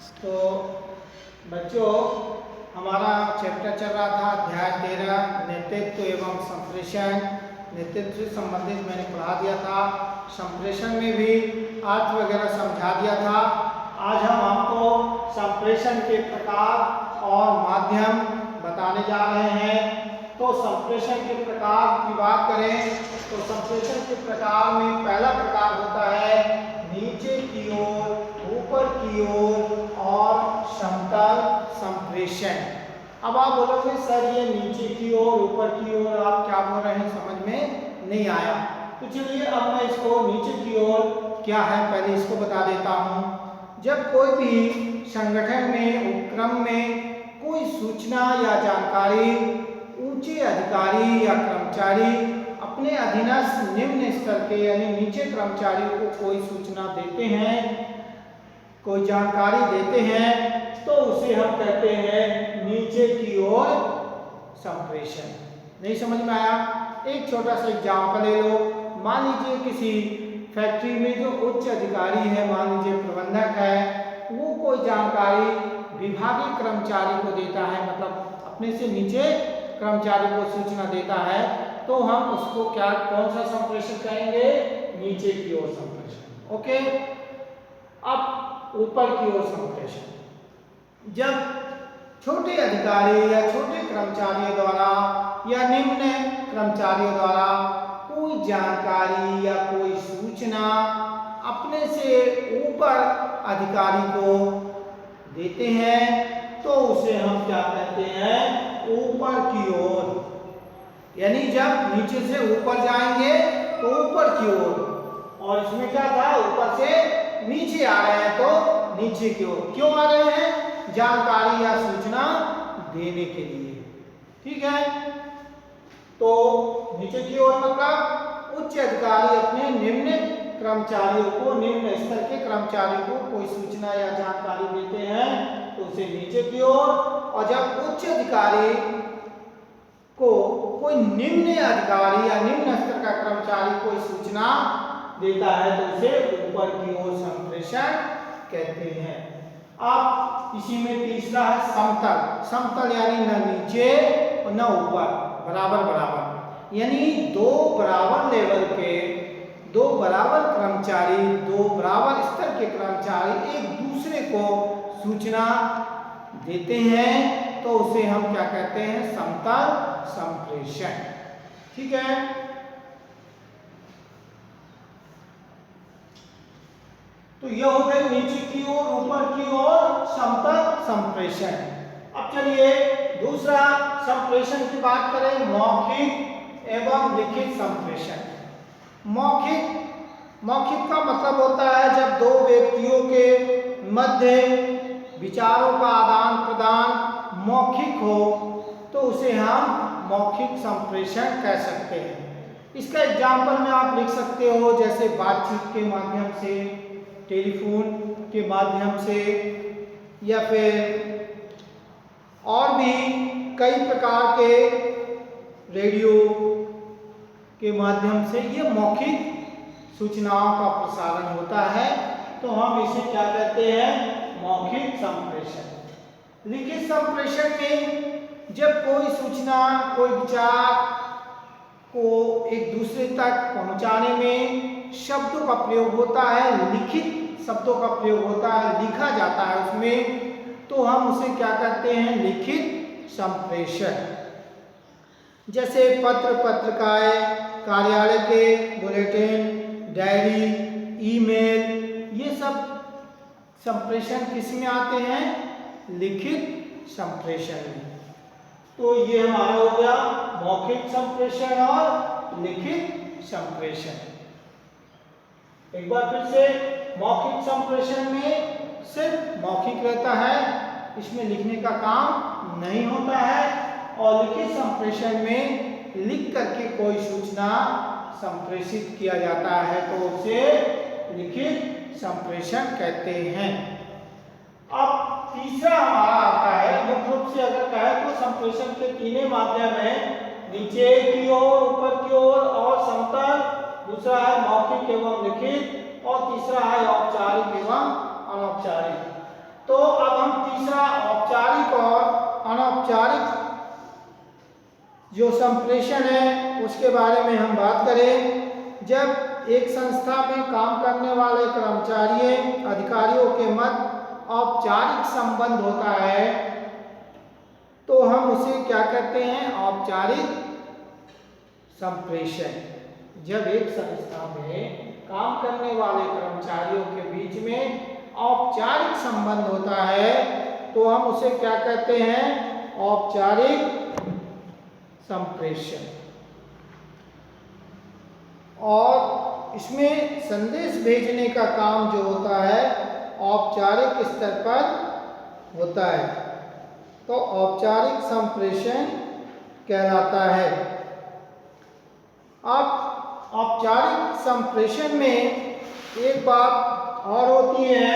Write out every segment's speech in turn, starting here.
तो बच्चों, हमारा चैप्टर चल रहा था अध्याय 13 नेतृत्व एवं संप्रेषण। नेतृत्व से संबंधित मैंने पढ़ा दिया था, संप्रेषण में भी अर्थ वगैरह समझा दिया था। आज हम आपको संप्रेषण के प्रकार और माध्यम बताने जा रहे हैं। तो संप्रेषण के प्रकार की बात करें तो संप्रेषण के प्रकार में पहला प्रकार होता है नीचे की ओर, ऊपर की ओर और समतल संप्रेषण। अब आप बोलोगे सर ये नीचे की ओर ऊपर की ओर आप क्या बोल रहे हैं, समझ में नहीं आया। तो चलिए अब मैं इसको नीचे की ओर क्या है पहले इसको बता देता हूँ। जब कोई भी संगठन में उपक्रम में कोई सूचना या जानकारी ऊंचे अधिकारी या कर्मचारी अपने अधीनस्थ निम्न स्तर के यानी नीचे कर्मचारी को कोई सूचना देते हैं, कोई जानकारी देते हैं, तो उसे हम कहते हैं नीचे की ओर संप्रेषण। नहीं समझ में आया? एक छोटा सा एग्जाम्पल ले लो। मान लीजिए किसी फैक्ट्री में जो उच्च अधिकारी है, मान लीजिए प्रबंधक है, वो कोई जानकारी विभागीय कर्मचारी को देता है, मतलब अपने से नीचे कर्मचारी को सूचना देता है, तो हम उसको क्या कौन सा संप्रेषण कहेंगे? नीचे की ओर संप्रेषण। ओके। अब ऊपर की ओर संप्रेषण, जब छोटे अधिकारी या छोटे कर्मचारियों द्वारा या निम्न कर्मचारियों द्वारा कोई जानकारी या कोई सूचना अपने से ऊपर अधिकारी को देते हैं, तो उसे हम क्या कहते हैं? ऊपर की ओर। यानी जब नीचे से ऊपर जाएंगे तो ऊपर की ओर, और इसमें क्या था, ऊपर से नीचे आ रहे हैं तो नीचे की ओर। क्यों आ रहे हैं? जानकारी या सूचना देने के लिए। ठीक है। तो नीचे की ओर मतलब उच्च अधिकारी अपने निम्न कर्मचारियों को, निम्न स्तर के कर्मचारी को कोई सूचना या जानकारी देते हैं तो उसे नीचे की ओर। और जब उच्च अधिकारी को कोई निम्न अधिकारी या निम्न स्तर का कर्मचारी कोई सूचना देता है तो उसे ऊपर की ओर संप्रेषण कहते हैं। अब इसी में तीसरा है समतल। समतल यानी न नीचे और न ऊपर, बराबर बराबर। यानी दो बराबर लेवल के, दो बराबर कर्मचारी, दो बराबर स्तर के कर्मचारी एक दूसरे को सूचना देते हैं तो उसे हम क्या कहते हैं? समतल संप्रेषण। ठीक है। तो यह हो गए नीचे की ओर, ऊपर की ओर समतल संप्रेषण। अब चलिए दूसरा संप्रेषण की बात करें, मौखिक एवं लिखित संप्रेषण। मौखिक का मतलब होता है जब दो व्यक्तियों के मध्य विचारों का आदान प्रदान मौखिक हो तो उसे हम मौखिक संप्रेषण कह सकते हैं। इसका एग्जाम्पल में आप लिख सकते हो, जैसे बातचीत के माध्यम से, टेलीफोन के माध्यम से, या फिर और भी कई प्रकार के रेडियो के माध्यम से ये मौखिक सूचनाओं का प्रसारण होता है, तो हम इसे क्या कहते हैं? मौखिक संप्रेषण। लिखित संप्रेषण में जब कोई सूचना, कोई विचार को एक दूसरे तक पहुंचाने में शब्दों का प्रयोग होता है, लिखित शब्दों का प्रयोग होता है, लिखा जाता है उसमें, तो हम उसे क्या कहते हैं? लिखित संप्रेषण। जैसे पत्र, पत्रिकाएं, कार्यालय के बुलेटिन, डायरी, ईमेल, ये सब संप्रेषण किस में आते हैं? लिखित संप्रेषण में। तो ये हमारा हो गया मौखिक संप्रेषण और लिखित संप्रेषण। एक बार फिर से, मौखिक संप्रेषण में सिर्फ मौखिक रहता है, इसमें लिखने का काम नहीं होता है, और लिखित संप्रेषण में लिख करके कोई सूचना संप्रेषित किया जाता है तो उसे लिखित संप्रेषण कहते हैं। अब तीसरा हमारा आता है, मुख्य रूप से अगर कहें तो संप्रेषण के तीन माध्यम हैं, नीचे की ओर, ऊपर की ओर और समतल। दूसरा है मौखिक एवं लिखित, और तीसरा है औपचारिक एवं अनौपचारिक। तो अब हम तीसरा औपचारिक और अनौपचारिक जो संप्रेषण है उसके बारे में हम बात करें। जब एक संस्था में काम करने वाले कर्मचारियों अधिकारियों के मध्य औपचारिक संबंध होता है तो हम उसे क्या कहते हैं? औपचारिक संप्रेषण। जब एक संस्था में काम करने वाले कर्मचारियों के बीच में औपचारिक संबंध होता है तो हम उसे क्या कहते हैं? औपचारिक संप्रेषण। और इसमें संदेश भेजने का काम जो होता है औपचारिक स्तर पर होता है तो औपचारिक संप्रेषण कहलाता है। अब औपचारिक संप्रेषण में एक बात और होती है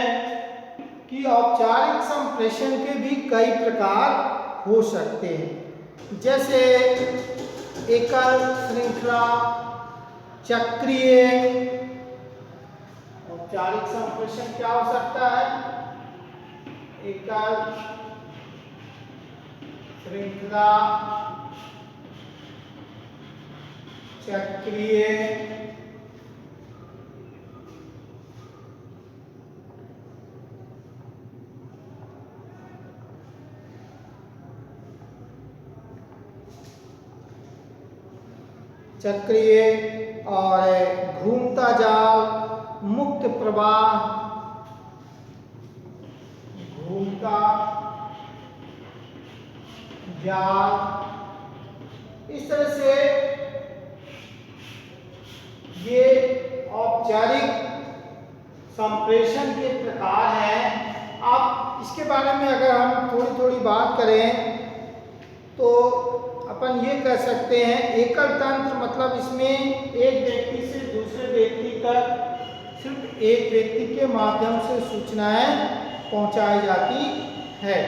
कि औपचारिक संप्रेषण के भी कई प्रकार हो सकते हैं, जैसे एकल, श्रृंखला, चक्रीय। औपचारिक संप्रेषण क्या हो सकता है? एकल, श्रृंखला, चक्रीय। चक्रीय और घूमता जाल, मुक्त प्रवाह, घूमता जाल। इस तरह से ये औपचारिक संप्रेषण के प्रकार हैं। अब इसके बारे में अगर हम थोड़ी थोड़ी बात करें तो अपन ये कह सकते हैं एकल तंत्र, मतलब इसमें एक व्यक्ति से दूसरे व्यक्ति तक सिर्फ एक व्यक्ति के माध्यम से सूचनाएं पहुंचाई जाती है।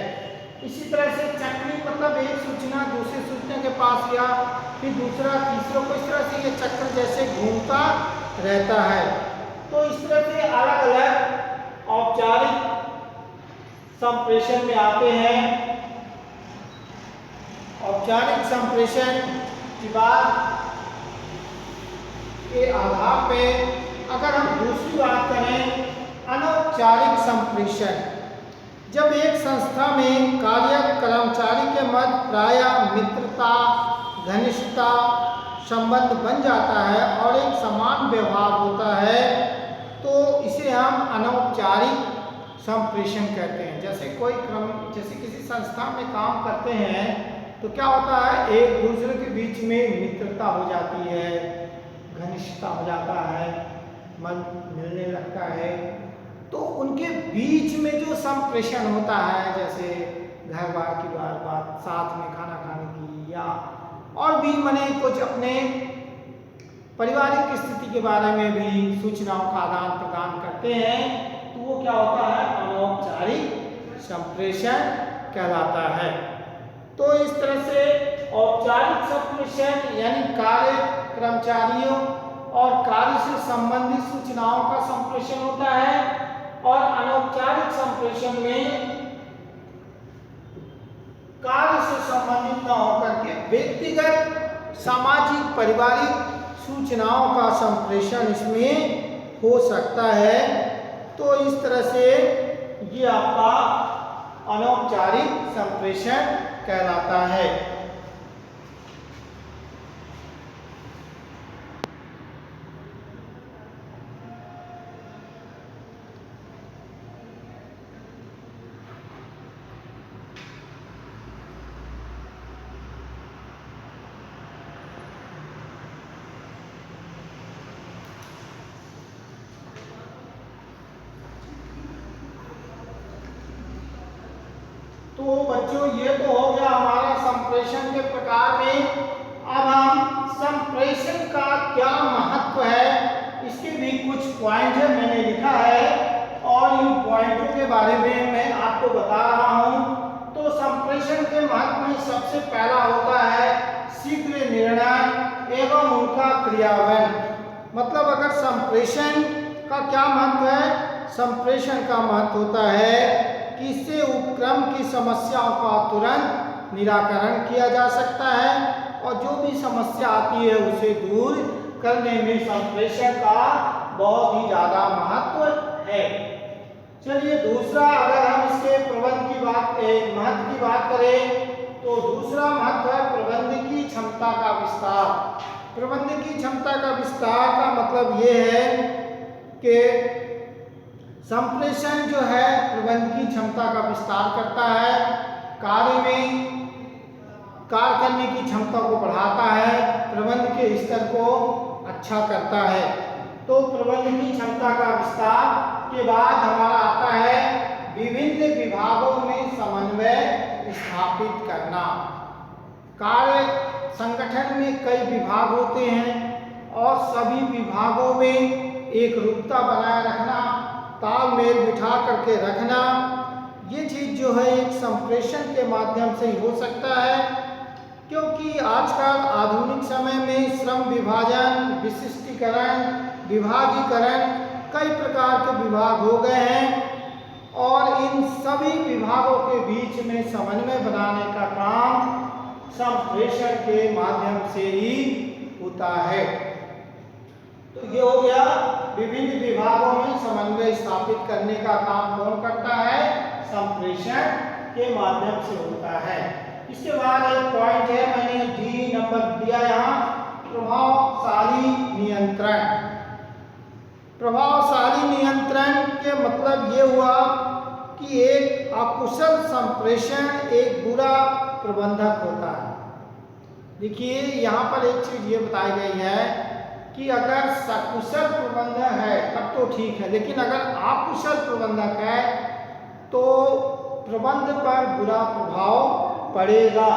इसी तरह से चक्रीय मतलब एक सूचना दूसरे सूचना के पास या फिर दूसरा तीसरों को, इस तरह से ये चक्र जैसे घूमता रहता है। तो इस तरह से अलग अलग औपचारिक संप्रेषण में आते हैं। औपचारिक संप्रेषण की बात के आधार पे अगर हम दूसरी बात करें अनौपचारिक संप्रेषण, जब एक संस्था में कार्यरत कर्मचारी के मध्य प्रायः मित्रता, घनिष्ठता संबंध बन जाता है और एक समान व्यवहार होता है तो इसे हम अनौपचारिक संप्रेषण कहते हैं। जैसे किसी संस्था में काम करते हैं तो क्या होता है, एक दूसरे के बीच में मित्रता हो जाती है, घनिष्ठता हो जाता है, मन मिलने लगता है। तो उनके बीच में जो संप्रेषण होता है, जैसे घर बार की बात, साथ में खाना खाने की, या और भी मने कुछ अपने पारिवारिक स्थिति के बारे में भी सूचनाओं का आदान प्रदान करते हैं तो वो क्या होता है? अनौपचारिक संप्रेषण कहलाता है। तो इस तरह से औपचारिक संप्रेषण यानी कार्य, कर्मचारियों और कार्य से संबंधित सूचनाओं का संप्रेषण होता है और अनौपचारिक संप्रेषण में कार्य से संबंधित न होकर के व्यक्तिगत, सामाजिक, पारिवारिक सूचनाओं का संप्रेषण इसमें हो सकता है। तो इस तरह से ये आपका अनौपचारिक संप्रेषण कहलाता है। तो बच्चों ये तो हो गया हमारा संप्रेषण के प्रकार में। अब हम संप्रेषण का क्या महत्व है इसके भी कुछ पॉइंट है मैंने लिखा है और इन पॉइंटों के बारे में मैं आपको बता रहा हूं। तो संप्रेषण के महत्व में सबसे पहला होता है शीघ्र निर्णय एवं उनका क्रियान्वयन। मतलब अगर संप्रेषण का क्या महत्व है? संप्रेषण का महत्व होता है कि इससे उपक्रम की समस्याओं का तुरंत निराकरण किया जा सकता है और जो भी समस्या आती है उसे दूर करने में संप्रेषण का बहुत ही ज़्यादा महत्व है। चलिए दूसरा, अगर हम इसके प्रबंध की महत्व की बात करें तो दूसरा महत्व है प्रबंधकीय क्षमता का विस्तार। प्रबंधकीय क्षमता का विस्तार का मतलब ये है कि संप्रेषण जो है प्रबंधकीय क्षमता का विस्तार करता है, कार्य करने की क्षमता को बढ़ाता है, प्रबंध के स्तर को अच्छा करता है। तो प्रबंधकीय क्षमता का विस्तार के बाद हमारा आता है विभिन्न विभागों में समन्वय स्थापित करना। कार्य संगठन में कई विभाग होते हैं और सभी विभागों में एक रूपता बनाए रखना, तालमेल बिठा करके रखना, ये चीज़ जो है एक संप्रेषण के माध्यम से ही हो सकता है। क्योंकि आजकल आधुनिक समय में श्रम विभाजन, विशिष्टीकरण, विभागीकरण, कई प्रकार के विभाग हो गए हैं और इन सभी विभागों के बीच में समन्वय बनाने का काम संप्रेषण के माध्यम से ही होता है। तो ये हो गया, विभिन्न विभागों में समन्वय स्थापित करने का काम कौन करता है? संप्रेषण के माध्यम से होता है। इसके बाद एक पॉइंट है, मैंने डी नंबर दिया यहाँ, प्रभावशाली नियंत्रण। प्रभावशाली नियंत्रण के मतलब ये हुआ कि एक अकुशल संप्रेषण एक बुरा प्रबंधक होता है। देखिए यहाँ पर एक चीज ये बताई गई है कि अगर सकुशल प्रबंधक है तब तो ठीक है, लेकिन अगर अकुशल प्रबंधक है तो प्रबंध पर बुरा प्रभाव पड़ेगा।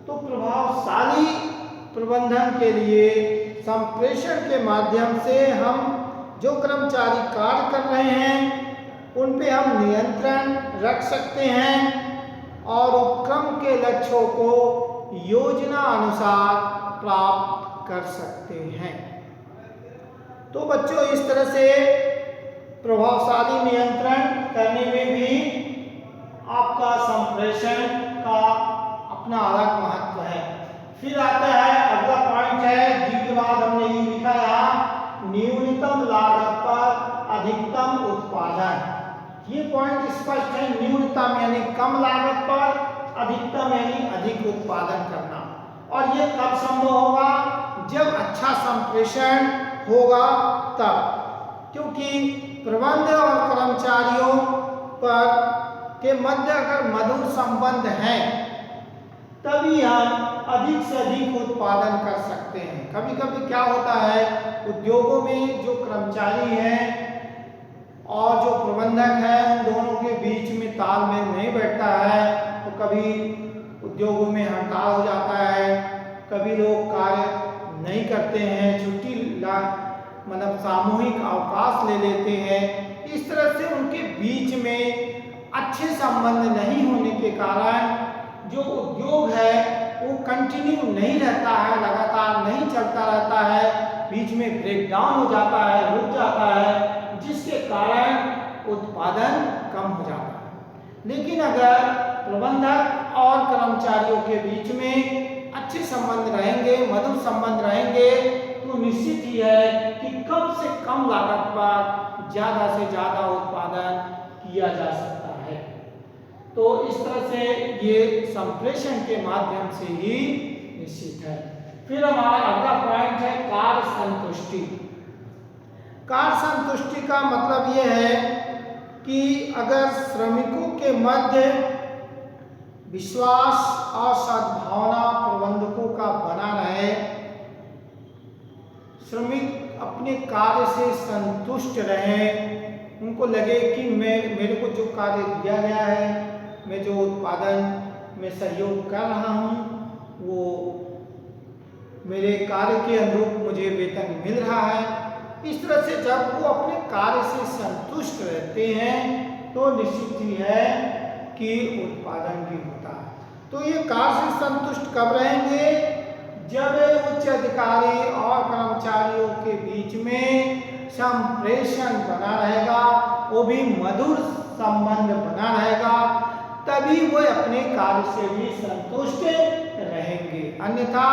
तो प्रभावशाली प्रबंधन के लिए संप्रेषण के माध्यम से हम जो कर्मचारी कार्य कर रहे हैं उन पे हम नियंत्रण रख सकते हैं और उपक्रम के लक्ष्यों को योजना अनुसार प्राप्त कर सकते हैं। तो बच्चों इस तरह से प्रभावशाली नियंत्रण करने में भी आपका संप्रेषण का अपना अलग महत्व है। फिर आता है अगला पॉइंट है, जी के बाद हमने ये लिखा है न्यूनतम लागत पर अधिकतम उत्पादन। ये पॉइंट स्पष्ट है, न्यूनतम यानी कम लागत पर, अधिकतम यानी अधिक उत्पादन करना। और ये कब संभव होगा? जब अच्छा संप्रेषण होगा तब, क्योंकि प्रबंध और कर्मचारियों पर के मध्य अगर मधुर संबंध है तभी हम अधिक से अधिक उत्पादन कर सकते हैं। कभी कभी क्या होता है, उद्योगों में जो कर्मचारी हैं और जो प्रबंधक है उन दोनों के बीच में तालमेल नहीं बैठता है, तो कभी उद्योगों में हड़ताल हो जाता है, कभी लोग कार्य नहीं करते हैं, छुट्टी मतलब सामूहिक अवकाश ले लेते हैं। इस तरह से उनके बीच में अच्छे संबंध नहीं होने के कारण जो उद्योग है वो कंटिन्यू नहीं रहता है, लगातार नहीं चलता रहता है, बीच में ब्रेक डाउन हो जाता है, रुक जाता है, जिसके कारण उत्पादन कम हो जाता है। लेकिन अगर प्रबंधक और कर्मचारियों के बीच में अच्छे संबंध रहेंगे, मधुर संबंध रहेंगे, तो निश्चित ही है कि कम से कम लागत पर ज़्यादा से ज़्यादा उत्पादन किया जा सकता है। तो इस तरह से ये संप्रेषण के माध्यम से ही निश्चित है। फिर हमारा अगला पॉइंट है कार्य संतुष्टि। कार्य संतुष्टि का मतलब ये है कि अगर श्रमिकों के मध्य विश्वास और सद्भावना प्रबंधकों का बना रहे, श्रमिक अपने कार्य से संतुष्ट रहें, उनको लगे कि मेरे को जो कार्य दिया गया है, मैं जो उत्पादन में सहयोग कर रहा हूँ वो मेरे कार्य के अनुरूप मुझे वेतन मिल रहा है। इस तरह से जब वो अपने कार्य से संतुष्ट रहते हैं तो निश्चित ही है कि उत्पादन भी होता है। तो ये कार्य से संतुष्ट कब रहेंगे? जब उच्च अधिकारी और कर्मचारियों के बीच में संप्रेषण बना रहेगा, वो भी मधुर संबंध बना तभी वो अपने कार्य से भी संतुष्ट रहेंगे। अन्यथा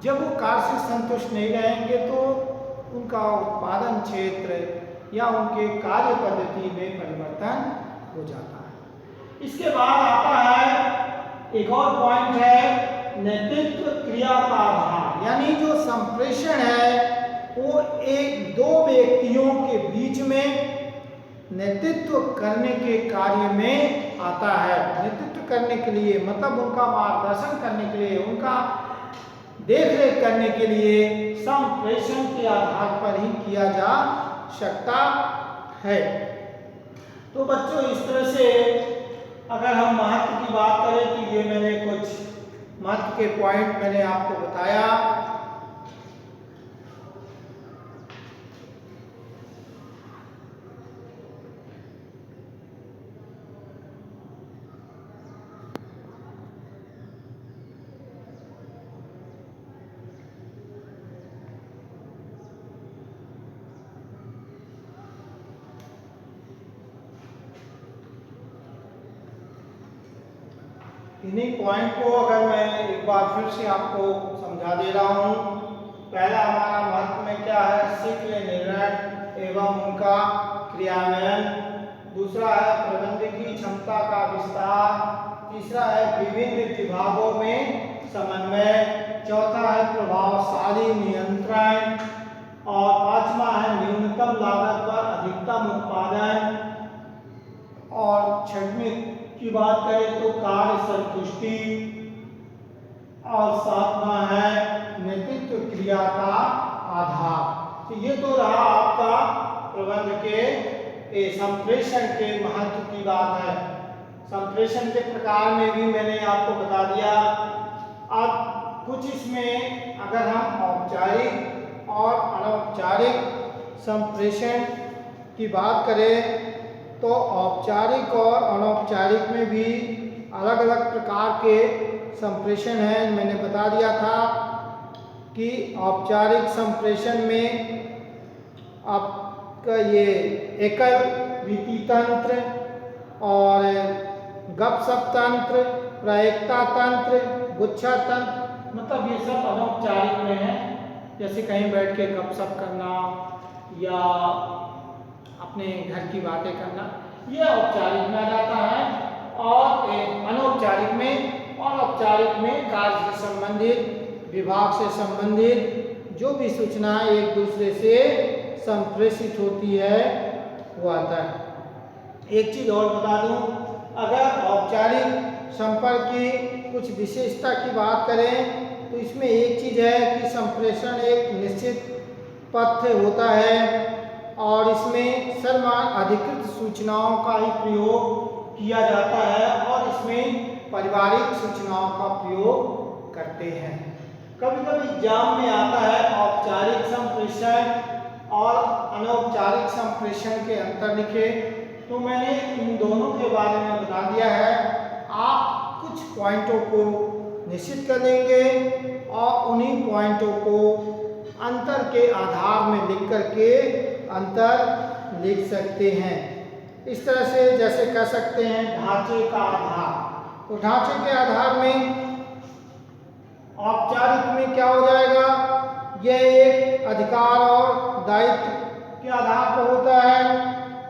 जब वो कार्य से संतुष्ट नहीं रहेंगे तो उनका उत्पादन क्षेत्र या उनके कार्य पद्धति में परिवर्तन हो जाता है। इसके बाद आता है एक और पॉइंट है नेतृत्व क्रिया का आधार, यानी जो संप्रेषण है वो एक दो व्यक्तियों के बीच में नेतृत्व करने के कार्य में आता है। नेतृत्व करने के लिए मतलब उनका मार्गदर्शन करने के लिए, उनका देखरेख करने के लिए संप्रेषण के आधार पर ही किया जा सकता है। तो बच्चों इस तरह से अगर हम महत्व की बात करें तो ये मैंने कुछ महत्व के पॉइंट मैंने आपको बताया। इन्हीं पॉइंट को अगर मैं एक बार फिर से आपको समझा दे रहा हूँ। पहला हमारा महत्व में क्या है, शीघ्र निर्णय एवं उनका क्रियान्वयन। दूसरा है प्रबंधकीय क्षमता का विस्तार। तीसरा है विभिन्न विभागों में समन्वय। चौथा है प्रभावशाली नियंत्रण। और पांचवा है न्यूनतम लागत पर अधिकतम उत्पादन। और छठवीं की बात करें तो कार्य संतुष्टि। और सातवां है नेतृत्व क्रिया का आधार। तो ये तो रहा आपका प्रबंध के संप्रेषण के महत्व की बात है। संप्रेषण के प्रकार में भी मैंने आपको बता दिया। अब कुछ इसमें अगर हम औपचारिक और अनौपचारिक संप्रेषण की बात करें तो औपचारिक और अनौपचारिक में भी अलग अलग प्रकार के संप्रेषण हैं। मैंने बता दिया था कि औपचारिक संप्रेषण में आपका ये एकल रीति तंत्र और गपशप तंत्र, प्रायिकता तंत्र, गुच्छा तंत्र, मतलब ये सब अनौपचारिक में है। जैसे कहीं बैठ के गपशप करना या अपने घर की बातें करना, ये औपचारिक में आ जाता है। और अनौपचारिक में और औपचारिक में कार्य से संबंधित, विभाग से संबंधित जो भी सूचनाएं एक दूसरे से संप्रेषित होती है वो आता है। एक चीज और बता दूं, अगर औपचारिक संपर्क की कुछ विशेषता की बात करें तो इसमें एक चीज है कि संप्रेषण एक निश्चित पथ होता है और इसमें सर्वमान्य अधिकृत सूचनाओं का ही प्रयोग किया जाता है और इसमें पारिवारिक सूचनाओं का प्रयोग करते हैं। कभी कभी एग्जाम में आता है औपचारिक संप्रेषण और अनौपचारिक संप्रेषण के अंतर लिखे, तो मैंने इन दोनों के बारे में बता दिया है। आप कुछ पॉइंटों को निश्चित कर लेंगे और उन्हीं पॉइंटों को अंतर के आधार में लिख करके अंतर लिख सकते हैं। इस तरह से जैसे कह सकते हैं ढांचे का आधार, तो ढांचे के आधार में औपचारिक में क्या हो जाएगा, यह एक अधिकार और दायित्व के आधार पर होता है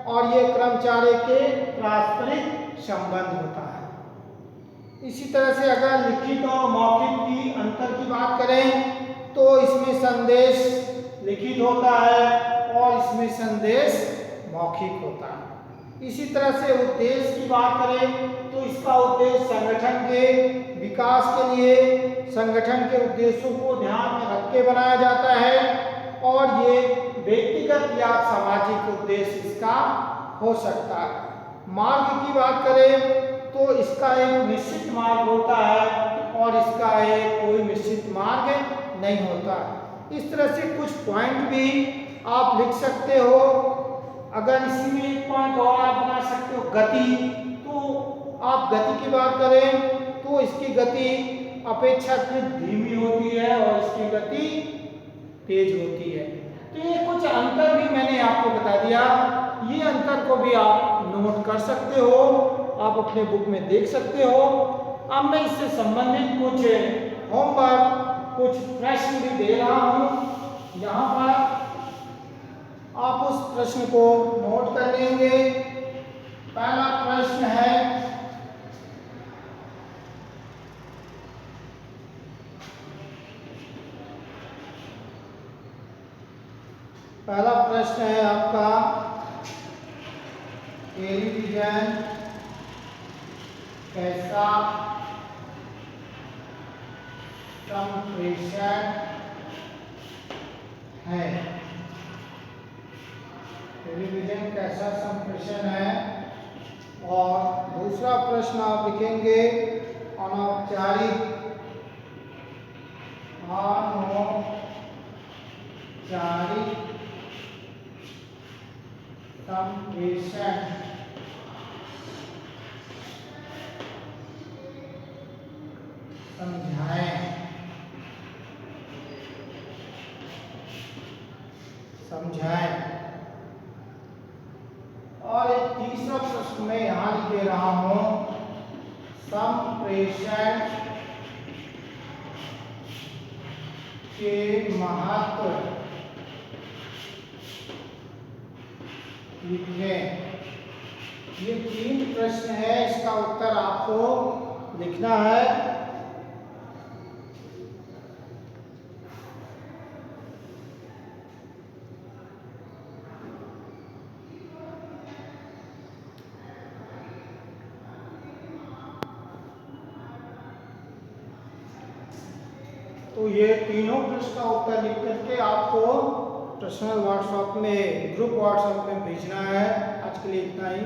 और ये कर्मचारी के पारस्परिक संबंध होता है। इसी तरह से अगर लिखित और मौखिक की अंतर की बात करें तो इसमें संदेश लिखित होता है और इसमें संदेश मौखिक होता है। इसी तरह से उद्देश्य की बात करें तो इसका उद्देश्य संगठन के विकास के लिए संगठन के उद्देश्यों को ध्यान में रख के बनाया जाता है और ये व्यक्तिगत या सामाजिक उद्देश्य इसका हो सकता है। मार्ग की बात करें तो इसका एक निश्चित मार्ग होता है और इसका एक कोई निश्चित मार्ग नहीं होता। इस तरह से कुछ पॉइंट भी आप लिख सकते हो। अगर इसी में एक पॉइंट और आप बना सकते हो गति, तो आप गति की बात करें तो इसकी गति अपेक्षाकृत धीमी होती है और इसकी गति तेज होती है। तो ये कुछ अंतर भी मैंने आपको बता दिया, ये अंतर को भी आप नोट कर सकते हो आप अपने बुक में देख सकते हो। अब मैं इससे संबंधित कुछ होमवर्क, कुछ प्रश्न भी दे रहा हूँ। यहाँ पर आप उस प्रश्न को नोट कर लेंगे। पहला प्रश्न है, पहला प्रश्न है आपका, टेलीविजन कैसा संप्रेषण है? टेलीविजन कैसा संप्रेषण है? और दूसरा प्रश्न आप लिखेंगे, अनौपचारिक संप्रेषण समझाएं। और एक तीसरा प्रश्न मैं यहाँ लिख दे रहा हूँ, संप्रेषण के महत्व लिखें। ये 3 प्रश्न है, इसका उत्तर आपको लिखना है। तो ये तीनों प्रश्न का उत्तर लिख करके आपको पर्सनल व्हाट्सएप में, ग्रुप व्हाट्सएप में भेजना है। आज के लिए इतना ही।